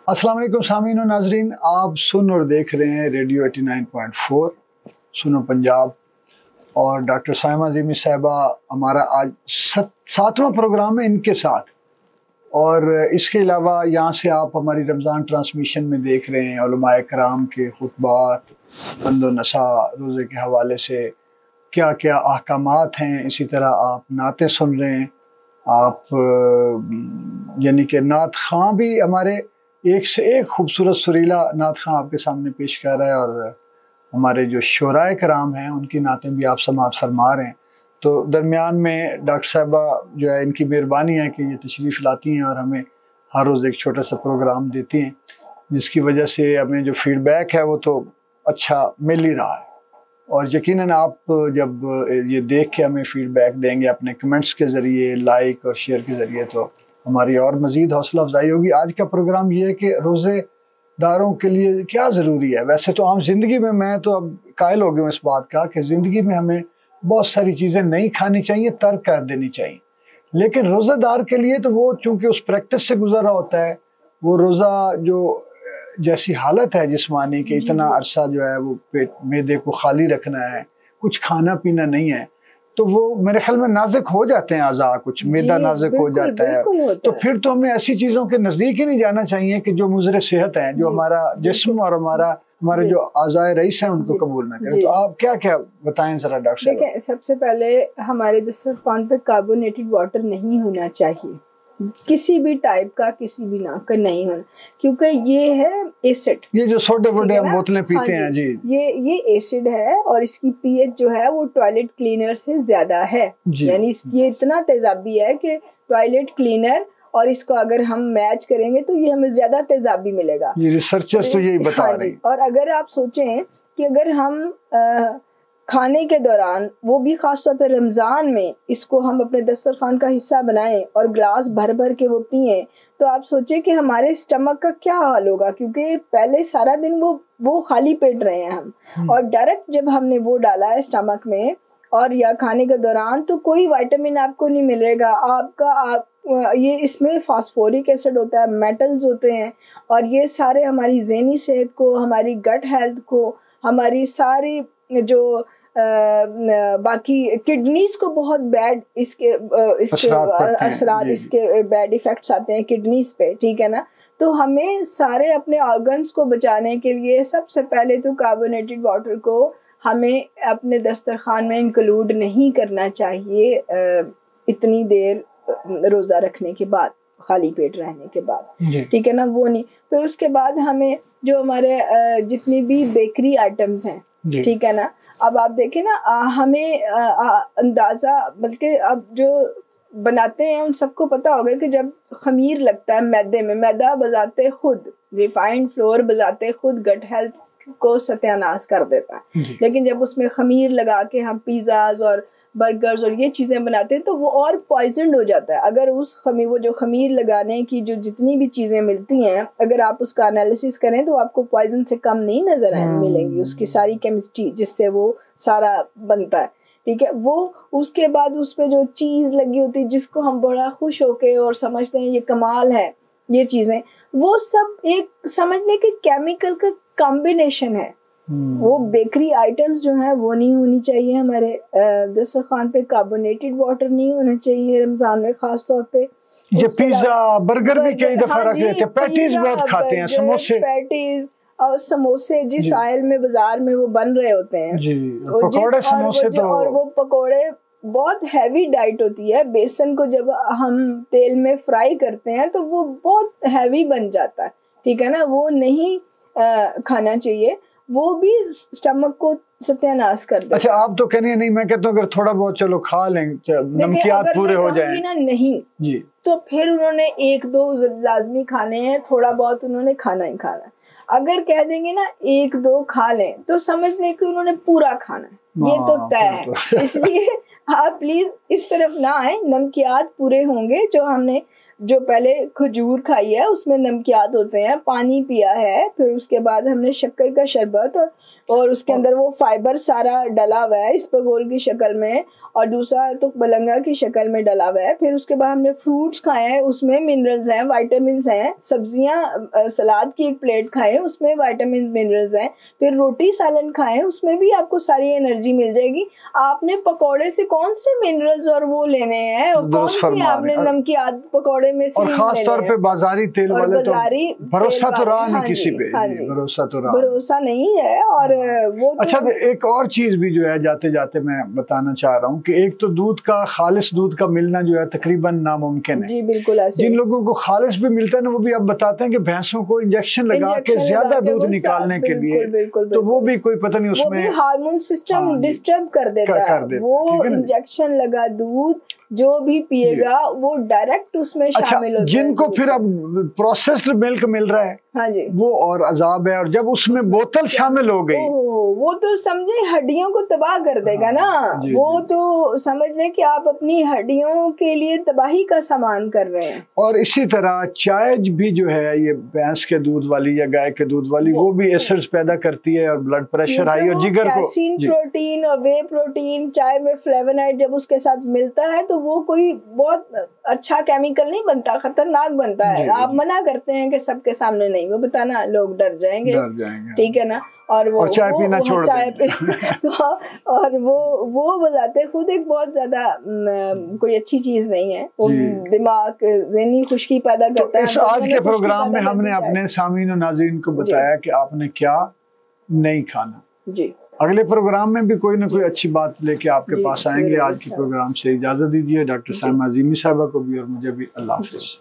अस्सलाम वालेकुम सामीन और नाजरीन, आप सुन और देख रहे हैं रेडियो 89.4 सुनो पंजाब और डॉक्टर साइमा अज़ीमी साहिबा। हमारा आज 7वां प्रोग्राम है इनके साथ। और इसके अलावा यहाँ से आप हमारी रमज़ान ट्रांसमिशन में देख रहे हैं उलमाए कराम के खुतबात, बंदो नसा, रोज़े के हवाले से क्या क्या अहकामात हैं। इसी तरह आप नातें सुन रहे हैं, आप यानी कि नात खां भी हमारे एक से एक खूबसूरत सुरीला नात खां आपके सामने पेश कर रहा है और हमारे जो शोराए कराम हैं उनकी नातें भी आप समाअत फरमा रहे हैं। तो दरमियान में डॉक्टर साहबा जो है, इनकी मेहरबानी है कि ये तशरीफ़ लाती हैं और हमें हर रोज़ एक छोटा सा प्रोग्राम देती हैं, जिसकी वजह से हमें जो फ़ीडबैक है वो तो अच्छा मिल ही रहा है। और यकीनन आप जब ये देख के हमें फ़ीडबैक देंगे अपने कमेंट्स के ज़रिए, लाइक और शेयर के ज़रिए, तो हमारी और मज़ीद हौसला अफजाई होगी। आज का प्रोग्राम ये है कि रोज़ेदारों के लिए क्या ज़रूरी है। वैसे तो आम ज़िंदगी में मैं तो अब कायल हो गया हूँ इस बात का कि ज़िंदगी में हमें बहुत सारी चीज़ें नहीं खानी चाहिए, तर्क कर देनी चाहिए। लेकिन रोज़ेदार के लिए तो वो चूँकि उस प्रैक्टिस से गुजरा होता है, वो रोज़ा जो जैसी हालत है जिस्मानी कि इतना अरसा जो है वो पेट मैदे को खाली रखना है, कुछ खाना पीना नहीं है, तो वो मेरे ख्याल में नाजुक हो जाते हैं अज़ा, कुछ मैदा नाजुक हो जाता है। तो फिर तो हमें ऐसी चीज़ों के नज़दीक ही नहीं जाना चाहिए कि जो मुज़र सेहत हैं, जो हमारा जिस्म और हमारे जो आज़ाए रईस हैं उनको कबूल ना करें। तो आप क्या क्या बताएं ज़रा डॉक्टर साहब। देखिए, सबसे पहले हमारे दस्तरखान पे कार्बोनेटेड वाटर नहीं होना चाहिए, किसी भी टाइप का, किसी भी नाम का नहीं होना, क्योंकि ये है एसिड। ये जो सोडे वोडे हम बोतलें पीते हैं जी, ये एसिड है और इसकी पीएच जो है वो टॉयलेट क्लीनर से ज्यादा है। यानी ये इतना तेजाबी है कि टॉयलेट क्लीनर और इसको अगर हम मैच करेंगे तो ये हमें ज्यादा तेजाबी मिलेगा। ये रिसर्चर्स तो यही बता रहे हैं। और अगर आप सोचें कि अगर हम खाने के दौरान, वो भी खासतौर पर रमज़ान में, इसको हम अपने दस्तरखान का हिस्सा बनाएं और ग्लास भर भर के वो पिएं, तो आप सोचें कि हमारे स्टमक का क्या हाल होगा, क्योंकि पहले सारा दिन वो खाली पेट रहे हैं हम, और डायरेक्ट जब हमने वो डाला है स्टमक में और या खाने के दौरान, तो कोई विटामिन आपको नहीं मिलेगा। ये इसमें फास्फोरिक एसिड होता है, मेटल्स होते हैं, और ये सारे हमारी ज़हनी सेहत को, हमारी गट हेल्थ को, हमारी सारी जो बाकी किडनीज को बहुत बैड इसके असरात इसके बैड इफेक्ट्स आते हैं किडनीज पे, ठीक है ना। तो हमें सारे अपने ऑर्गन्स को बचाने के लिए सबसे पहले तो कार्बोनेटेड वाटर को हमें अपने दस्तरखान में इंक्लूड नहीं करना चाहिए इतनी देर रोज़ा रखने के बाद, खाली पेट रहने के बाद, ठीक है ना, वो नहीं। फिर उसके बाद हमें जो हमारे जितनी भी बेकरी आइटम्स हैं, ठीक है ना, अब आप देखें ना, हमें अंदाज़ा, बल्कि अब जो बनाते हैं उन सबको पता होगा कि जब खमीर लगता है मैदे में, मैदा बजाते खुद, रिफाइंड फ्लोर बजाते खुद गट हेल्थ को सत्यानाश कर देता है। लेकिन जब उसमें खमीर लगा के हम पिज़्ज़ाज और बर्गर्स और ये चीज़ें बनाते हैं तो वो और पॉइजनड हो जाता है। अगर वो जो खमीर लगाने की जो जितनी भी चीज़ें मिलती हैं, अगर आप उसका एनालिसिस करें तो आपको पॉइजन से कम नहीं नज़र मिलेंगी, उसकी सारी केमिस्ट्री जिससे वो सारा बनता है, ठीक है। वो उसके बाद उस पर जो चीज़ लगी होती है, जिसको हम बड़ा खुश होके और समझते हैं ये कमाल है, ये चीज़ें, वो सब एक समझ लें कि केमिकल का कॉम्बिनेशन है। वो बेकरी आइटम्स जो हैं वो नहीं होनी चाहिए हमारे दस्तरखान पे। कार्बोनेटेड वाटर नहीं होना चाहिए रमज़ान में खास तौर पे। ये पिज्जा बर्गर भी कई दफा रख लेते हैं, पैटीज बहुत खाते हैं, समोसे, पैटीज और समोसे जिस आयल में बाजार में वो बन रहे होते हैं जी, पकोड़े समोसे तो, और वो पकोड़े बहुत हैवी डाइट होती है। बेसन को जब हम तेल में फ्राई करते हैं तो वो बहुत हैवी बन जाता है, ठीक है ना, वो नहीं खाना चाहिए, वो भी स्टमक को सत्यानाश कर देता है। अच्छा, आप तो कहने नहीं, मैं कहता हूँ अगर थोड़ा बहुत चलो खा लें, नमकियात पूरे हो जाएं ना, नहीं जी, तो फिर उन्होंने 1-2 लाजमी खाने हैं, थोड़ा बहुत उन्होंने खाना ही खाना है। अगर कह देंगे ना 1-2 खा लें तो समझ लें कि उन्होंने पूरा खाना है, ये तो तय है। इसलिए आप प्लीज इस तरफ ना आए। नमकियात पूरे होंगे, जो हमने जो पहले खजूर खाई है उसमें नमकियात होते हैं, पानी पिया है, फिर उसके बाद हमने शक्कर का शरबत और उसके अंदर वो फाइबर सारा डला हुआ है इसबगोल की शक्ल में, और दूसरा तो बलंगा की शक्ल में डला हुआ है। फिर उसके बाद हमने फ्रूट्स खाए हैं, उसमें मिनरल्स हैं, वाइटामिन हैं। सब्जियां, सलाद की एक प्लेट खाएं, उसमें वाइटामिन मिनरल्स हैं। फिर रोटी सालन खाएं, उसमें भी आपको सारी एनर्जी मिल जाएगी। आपने पकौड़े से कौन से मिनरल्स और वो लेने हैं, और कौन सी आपने नमकियात पकौड़े में से, और खास तौर पे बाजारी तेल वाले तो भरोसा तो रहा नहीं किसी पे। भरोसा तो रहा, भरोसा नहीं है। और वो तो अच्छा, एक और चीज भी जो है जाते जाते मैं बताना चाह रहा हूँ कि एक तो दूध का, खालिस दूध का मिलना जो है तकरीबन नामुमकिन है। जी बिल्कुल ऐसे। जिन लोगों को खालिस भी मिलता है ना, वो भी अब बताते हैं कि भैंसों को इंजेक्शन लगा के ज्यादा दूध निकालने के लिए, तो वो भी कोई पता नहीं उसमें हार्मोन सिस्टम डिस्टर्ब कर देता है। वो इंजेक्शन लगा दूध जो भी पिएगा वो डायरेक्ट उसमें शामिल होता है। जिनको फिर अब प्रोसेस्ड मिल्क मिल रहा है, हाँ जी, वो और अजाब है। और जब उसमें बोतल शामिल हो गई, वो तो समझे हड्डियों को तबाह कर देगा ना। वो तो समझ लें कि आप अपनी हड्डियों के लिए तबाही का सामान कर रहे हैं। और इसी तरह चाय भी जो है, ये भैंस के दूध वाली या गाय के दूध वाली, वो भी एसिड्स पैदा करती है और ब्लड प्रेशर हाई और जिगर को। कैसीन प्रोटीन और वे प्रोटीन, चाय में फ्लेवोनाइड जब उसके साथ मिलता है तो वो कोई बहुत अच्छा केमिकल नहीं बनता, खतरनाक बनता है। आप मना करते हैं कि सबके सामने नहीं, वो बताना लोग डर जाएंगे, ठीक है ना। और चाय पीना छोड़ देंगे। और वो बताते खुद एक बहुत ज्यादा कोई अच्छी चीज नहीं है। वो दिमाग ज़हनी खुश्की पैदा करता है। इस आज के प्रोग्राम में हमने अपने सामीन और नाज़रीन को बताया कि आपने क्या नहीं खाना। जी, अगले प्रोग्राम में भी कोई ना कोई अच्छी बात लेके आपके पास आएंगे। आज के प्रोग्राम से इजाजत दीजिए। डॉक्टर साइमा अज़ीमी साहबा को भी और मुझे भी अल्लाह हाफ़िज़।